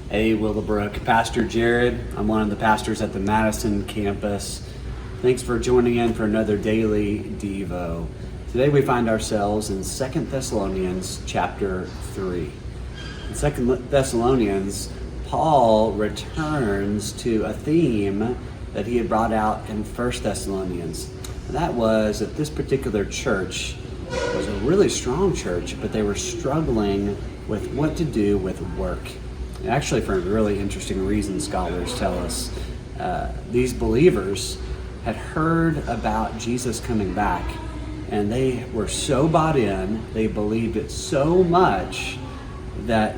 Hey, Willowbrook. Pastor Jared. I'm one of the pastors at the Madison campus. Thanks for joining in for another daily Devo. Today we find ourselves in 2 Thessalonians chapter 3. In 2 Thessalonians, Paul returns to a theme that he had brought out in 1 Thessalonians. And that was that this particular church was a really strong church, but they were struggling with what to do with work. Actually, for a really interesting reason, scholars tell us. These believers had heard about Jesus coming back, and they were so bought in, they believed it so much that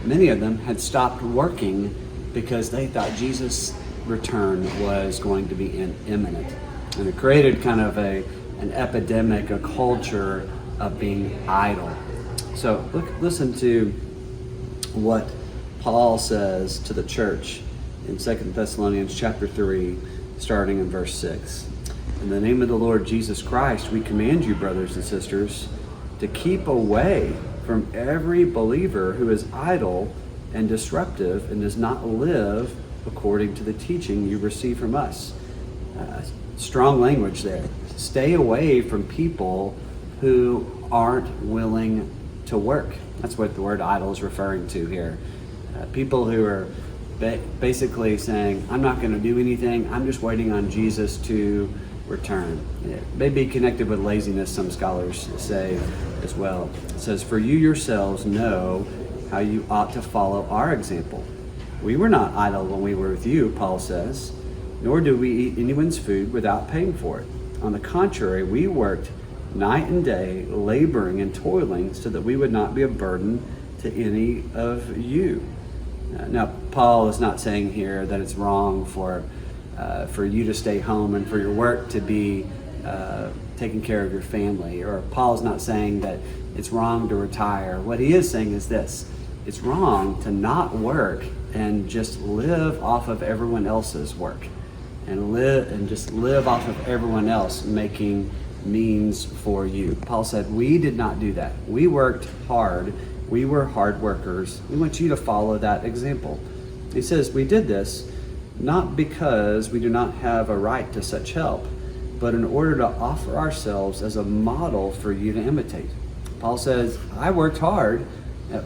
many of them had stopped working because they thought Jesus' return was going to be imminent. And it created kind of an epidemic, a culture of being idle. So listen to what Paul says to the church in 2 Thessalonians chapter 3, starting in verse 6. In the name of the Lord Jesus Christ, we command you, brothers and sisters, to keep away from every believer who is idle and disruptive and does not live according to the teaching you receive from us. Strong language there. Stay away from people who aren't willing to work. That's what the word idle is referring to here. People who are basically saying, I'm not going to do anything, I'm just waiting on Jesus to return. It may be connected with laziness, some scholars say as well. It says, for you yourselves know how you ought to follow our example. We were not idle when we were with you, Paul says, nor do we eat anyone's food without paying for it. On the contrary, we worked night and day, laboring and toiling so that we would not be a burden to any of you. Now, Paul is not saying here that it's wrong for you to stay home and for your work to be taking care of your family. Or Paul's not saying that it's wrong to retire. What he is saying is this: it's wrong to not work and just live off of everyone else's work, and just live off of everyone else making means for you. Paul said, we did not do that. We worked hard. We were hard workers. We want you to follow that example. He says, we did this not because we do not have a right to such help, but in order to offer ourselves as a model for you to imitate. Paul says, I worked hard.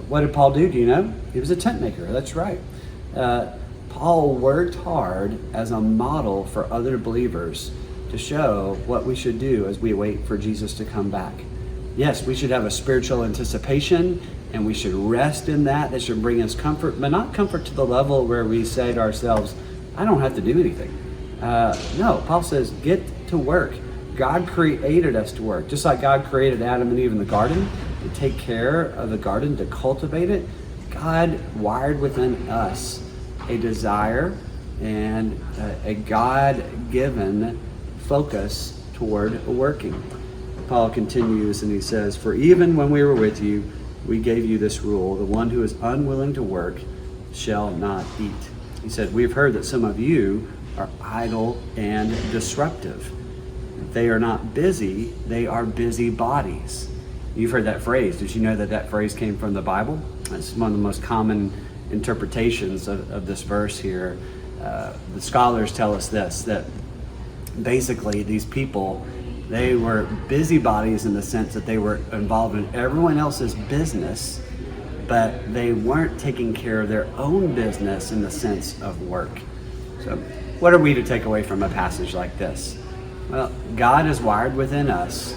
What did Paul do? Do you know? He was a tent maker. That's right. Paul worked hard as a model for other believers to show what we should do as we wait for Jesus to come back. Yes, we should have a spiritual anticipation, and we should rest in that. That should bring us comfort, but not comfort to the level where we say to ourselves, I don't have to do anything. No, Paul says, get to work. God created us to work. Just like God created Adam and Eve in the garden to take care of the garden, to cultivate it, God wired within us a desire and a God-given focus toward working. Paul continues and he says, for even when we were with you, we gave you this rule: the one who is unwilling to work shall not eat. He said, we've heard that some of you are idle and disruptive. They are not busy, they are busybodies. You've heard that phrase. Did you know that phrase came from the Bible? It's one of the most common interpretations of this verse here. The scholars tell us this, that basically these people, they were busybodies in the sense that they were involved in everyone else's business, but they weren't taking care of their own business in the sense of work. So what are we to take away from a passage like this? Well, God has wired within us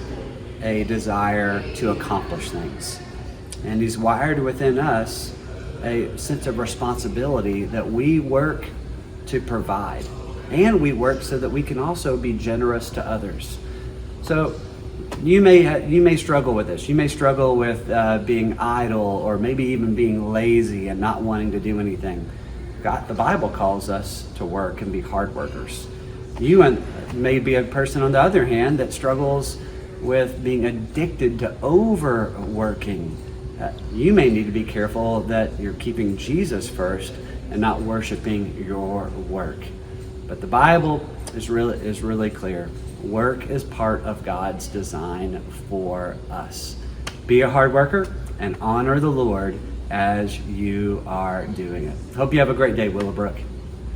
a desire to accomplish things. And He's wired within us a sense of responsibility that we work to provide. And we work so that we can also be generous to others. So you may struggle with this. You may struggle with being idle, or maybe even being lazy and not wanting to do anything. The Bible calls us to work and be hard workers. You may be a person, on the other hand, that struggles with being addicted to overworking. You may need to be careful that you're keeping Jesus first and not worshiping your work. But the Bible is really clear. Work is part of God's design for us. Be a hard worker and honor the Lord as you are doing it. Hope you have a great day, Willowbrook.